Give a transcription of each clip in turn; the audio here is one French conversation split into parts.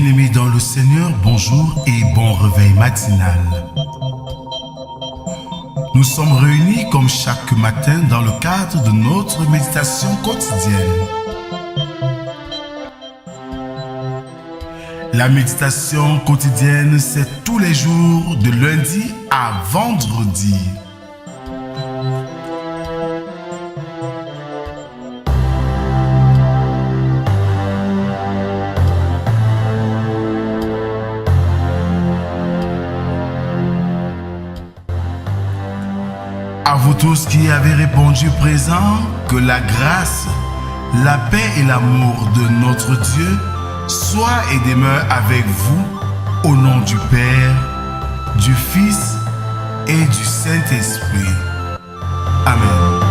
Bien-aimés dans le Seigneur, bonjour et bon réveil matinal. Nous sommes réunis comme chaque matin dans le cadre de notre méditation quotidienne. La méditation quotidienne, c'est tous les jours de lundi à vendredi. À vous tous qui avez répondu présent, que la grâce, la paix et l'amour de notre Dieu soient et demeurent avec vous au nom du Père, du Fils et du Saint-Esprit. Amen.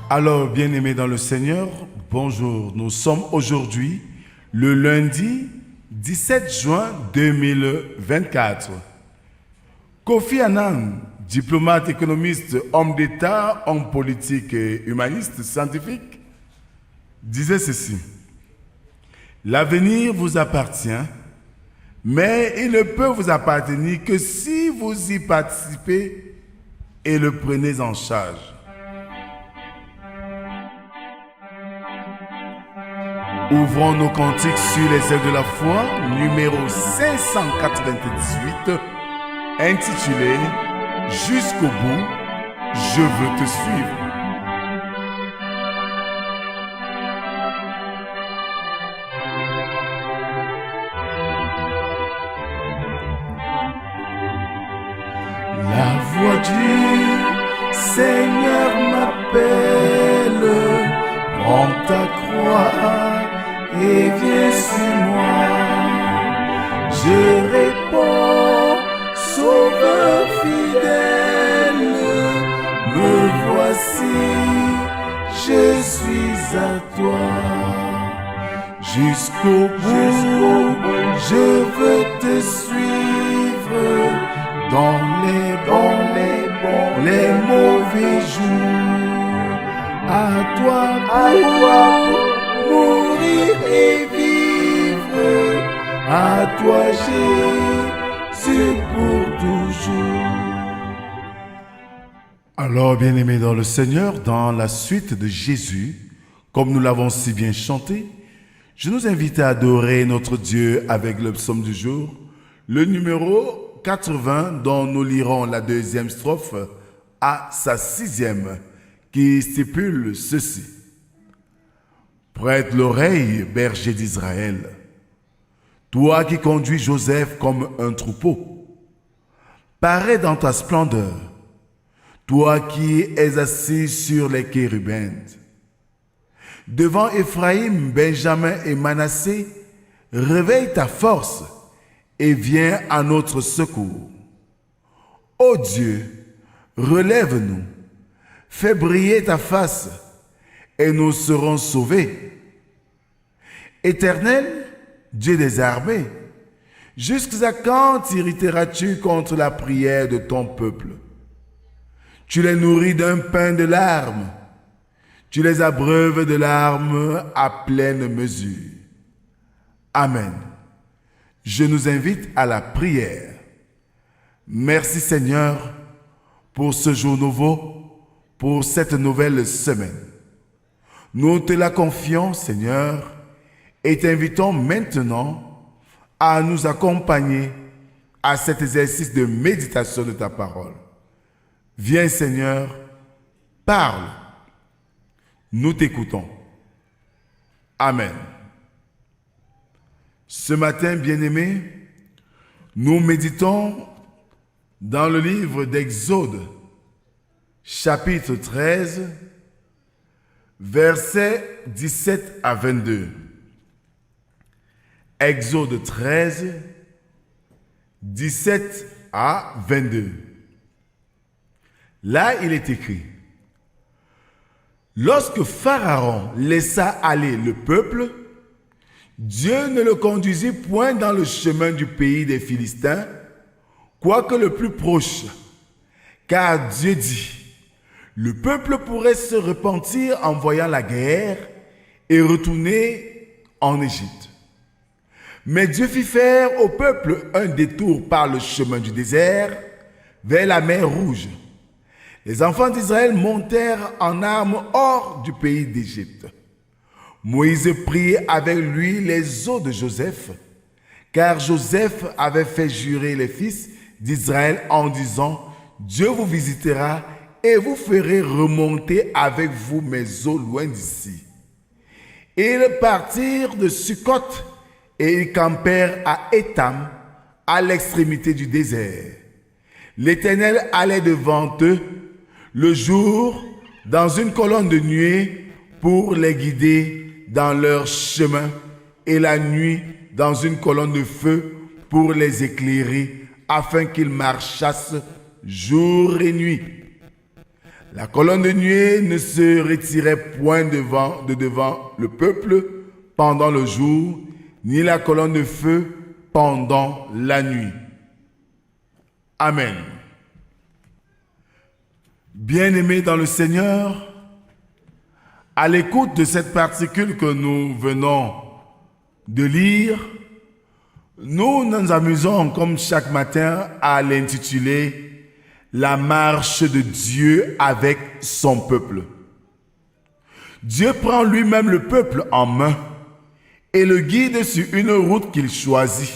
Alors, bien-aimés dans le Seigneur, bonjour. Nous sommes aujourd'hui le lundi 17 juin 2024. Kofi Annan, diplomate, économiste, homme d'État, homme politique et humaniste, scientifique, disait ceci: l'avenir vous appartient, mais il ne peut vous appartenir que si vous y participez et le prenez en charge. Ouvrons nos cantiques sur les ailes de la foi, numéro 598, intitulé « Jusqu'au bout, je veux te suivre ». La voix du Seigneur m'appelle, prends ta croix et viens sur moi. Je réponds, Sauveur fidèle, me voici, je suis à toi. Jusqu'au bout, je veux te suivre dans les bons, les mauvais jours. À toi, mourir et vivre, à toi Jésus pour toujours. Alors, bien-aimés dans le Seigneur, dans la suite de Jésus, comme nous l'avons si bien chanté, je nous invite à adorer notre Dieu avec le psaume du jour, le numéro 80, dont nous lirons la deuxième strophe à sa sixième, qui stipule ceci: prête l'oreille, berger d'Israël, toi qui conduis Joseph comme un troupeau. Parais dans ta splendeur, toi qui es assis sur les chérubins. Devant Éphraïm, Benjamin et Manassé, réveille ta force et viens à notre secours. Ô Dieu, relève-nous, fais briller ta face, et nous serons sauvés. Éternel, Dieu des armées, jusqu'à quand t'irriteras-tu contre la prière de ton peuple? Tu les nourris d'un pain de larmes, tu les abreuves de larmes à pleine mesure. Amen. Je nous invite à la prière. Merci Seigneur pour ce jour nouveau, pour cette nouvelle semaine. Nous te la confions, Seigneur, et t'invitons maintenant à nous accompagner à cet exercice de méditation de ta parole. Viens, Seigneur, parle. Nous t'écoutons. Amen. Ce matin, bien-aimés, nous méditons dans le livre d'Exode, chapitre 13, versets 17 à 22. Exode 13, 17 à 22. Là, il est écrit: lorsque Pharaon laissa aller le peuple, Dieu ne le conduisit point dans le chemin du pays des Philistins, quoique le plus proche, car Dieu dit: le peuple pourrait se repentir en voyant la guerre et retourner en Égypte. Mais Dieu fit faire au peuple un détour par le chemin du désert vers la mer Rouge. Les enfants d'Israël montèrent en armes hors du pays d'Égypte. Moïse prit avec lui les os de Joseph, car Joseph avait fait jurer les fils d'Israël en disant « Dieu vous visitera et vous ferez remonter avec vous mes eaux loin d'ici. » Ils partirent de Sukkot et ils campèrent à Étam, à l'extrémité du désert. L'Éternel allait devant eux le jour dans une colonne de nuée pour les guider dans leur chemin et la nuit dans une colonne de feu pour les éclairer afin qu'ils marchassent jour et nuit. La colonne de nuée ne se retirait point de devant le peuple pendant le jour, ni la colonne de feu pendant la nuit. Amen. Bien-aimés dans le Seigneur, à l'écoute de cette particule que nous venons de lire, nous nous amusons comme chaque matin à l'intituler « La marche de Dieu avec son peuple ». Dieu prend lui-même le peuple en main et le guide sur une route qu'il choisit,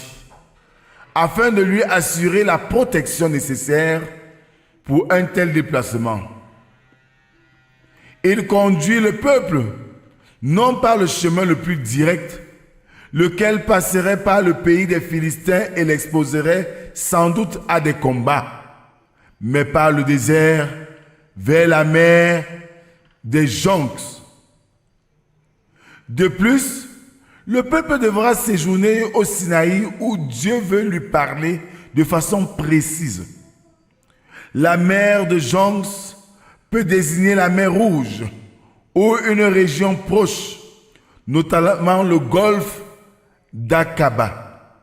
afin de lui assurer la protection nécessaire pour un tel déplacement. Il conduit le peuple, non par le chemin le plus direct, lequel passerait par le pays des Philistins et l'exposerait sans doute à des combats, mais par le désert, vers la mer des Jonques. De plus, le peuple devra séjourner au Sinaï où Dieu veut lui parler de façon précise. La mer de Jonques peut désigner la mer Rouge ou une région proche, notamment le golfe d'Aqaba.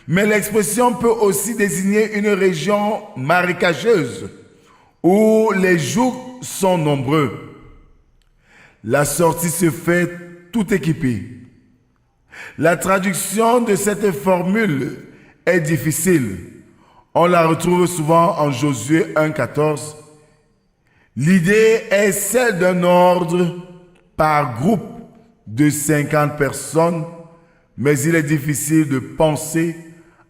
Mais l'expression peut aussi désigner une région marécageuse où les jougs sont nombreux. La sortie se fait tout équipée. La traduction de cette formule est difficile. On la retrouve souvent en Josué 1,14. L'idée est celle d'un ordre par groupe de 50 personnes, mais il est difficile de penser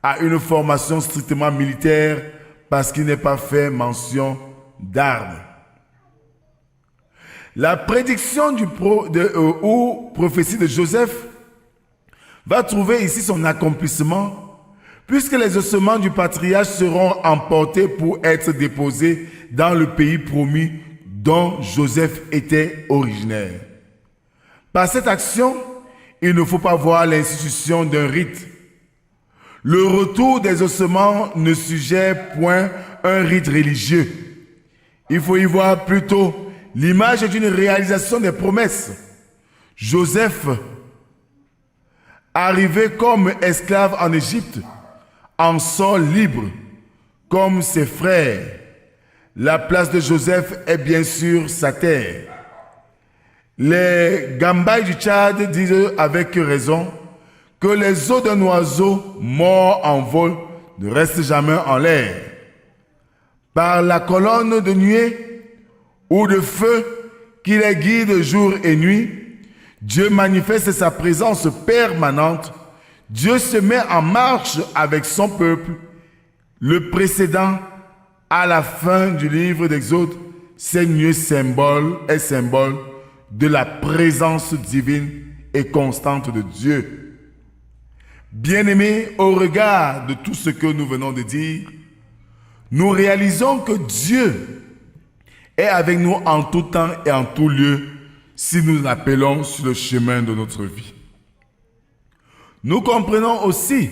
à une formation strictement militaire parce qu'il n'est pas fait mention d'armes. La prédiction ou prophétie de Joseph va trouver ici son accomplissement puisque les ossements du patriarche seront emportés pour être déposés dans le pays promis dont Joseph était originaire. Par cette action, il ne faut pas voir l'institution d'un rite. Le retour des ossements ne suggère point un rite religieux. Il faut y voir plutôt l'image d'une réalisation des promesses. Joseph, arrivé comme esclave en Égypte, en sort libre, comme ses frères. La place de Joseph est bien sûr sa terre. Les Gambaïs du Tchad disent avec raison que les os d'un oiseau mort en vol ne restent jamais en l'air. Par la colonne de nuée ou de feu qui les guide jour et nuit, Dieu manifeste sa présence permanente. Dieu se met en marche avec son peuple. Le précédent à la fin du livre d'Exode, c'est mieux symbole de la présence divine et constante de Dieu. Bien-aimés, au regard de tout ce que nous venons de dire, nous réalisons que Dieu est avec nous en tout temps et en tout lieu si nous l'appelons sur le chemin de notre vie. Nous comprenons aussi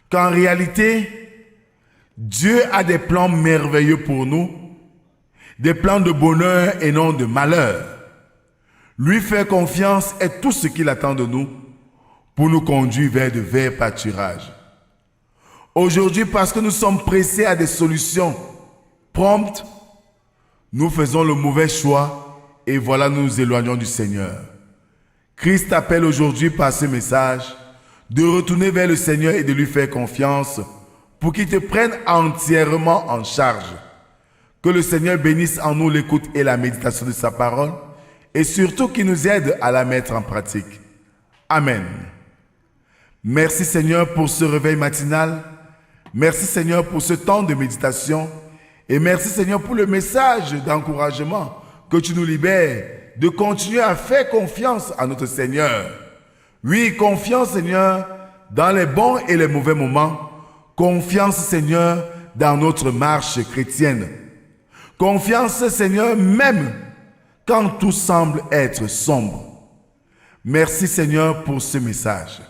qu'en réalité, Dieu a des plans merveilleux pour nous, des plans de bonheur et non de malheur. Lui faire confiance est tout ce qu'il attend de nous pour nous conduire vers de verts pâturages. Aujourd'hui, parce que nous sommes pressés à des solutions promptes, nous faisons le mauvais choix et voilà, nous nous éloignons du Seigneur. Christ t'appelle aujourd'hui par ce message de retourner vers le Seigneur et de lui faire confiance pour qu'il te prenne entièrement en charge. Que le Seigneur bénisse en nous l'écoute et la méditation de sa parole et surtout qu'il nous aide à la mettre en pratique. Amen. Merci Seigneur pour ce réveil matinal. Merci Seigneur pour ce temps de méditation. Et merci Seigneur pour le message d'encouragement que tu nous libères de continuer à faire confiance à notre Seigneur. Oui, confiance Seigneur dans les bons et les mauvais moments. Confiance Seigneur dans notre marche chrétienne. Confiance Seigneur même quand tout semble être sombre. Merci Seigneur pour ce message.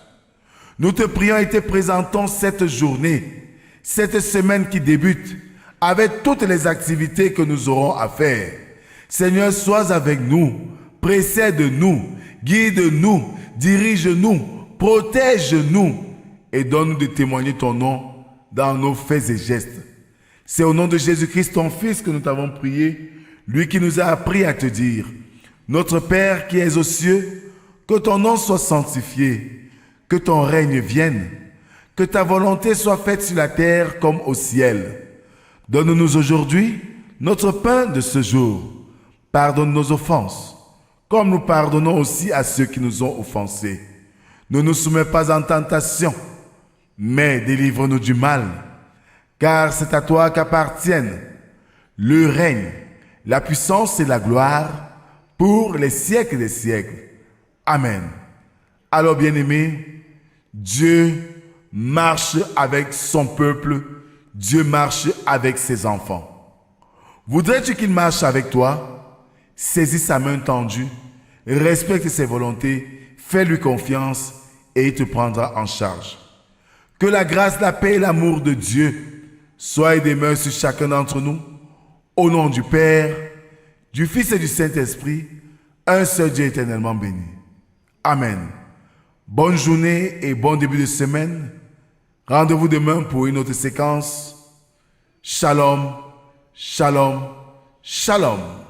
Nous te prions et te présentons cette journée, cette semaine qui débute, avec toutes les activités que nous aurons à faire. Seigneur, sois avec nous, précède-nous, guide-nous, dirige-nous, protège-nous et donne-nous de témoigner ton nom dans nos faits et gestes. C'est au nom de Jésus-Christ, ton Fils, que nous t'avons prié, lui qui nous a appris à te dire, notre Père qui es aux cieux, que ton nom soit sanctifié, que ton règne vienne, que ta volonté soit faite sur la terre comme au ciel. Donne-nous aujourd'hui notre pain de ce jour. Pardonne nos offenses, comme nous pardonnons aussi à ceux qui nous ont offensés. Ne nous soumets pas en tentation, mais délivre-nous du mal, car c'est à toi qu'appartiennent le règne, la puissance et la gloire pour les siècles des siècles. Amen. Alors bien-aimés, Dieu marche avec son peuple, Dieu marche avec ses enfants. Voudrais-tu qu'il marche avec toi? Saisis sa main tendue, respecte ses volontés, fais-lui confiance et il te prendra en charge. Que la grâce, la paix et l'amour de Dieu soient et demeurent sur chacun d'entre nous, au nom du Père, du Fils et du Saint-Esprit, un seul Dieu éternellement béni. Amen. Bonne journée et bon début de semaine. Rendez-vous demain pour une autre séquence. Shalom, shalom, shalom.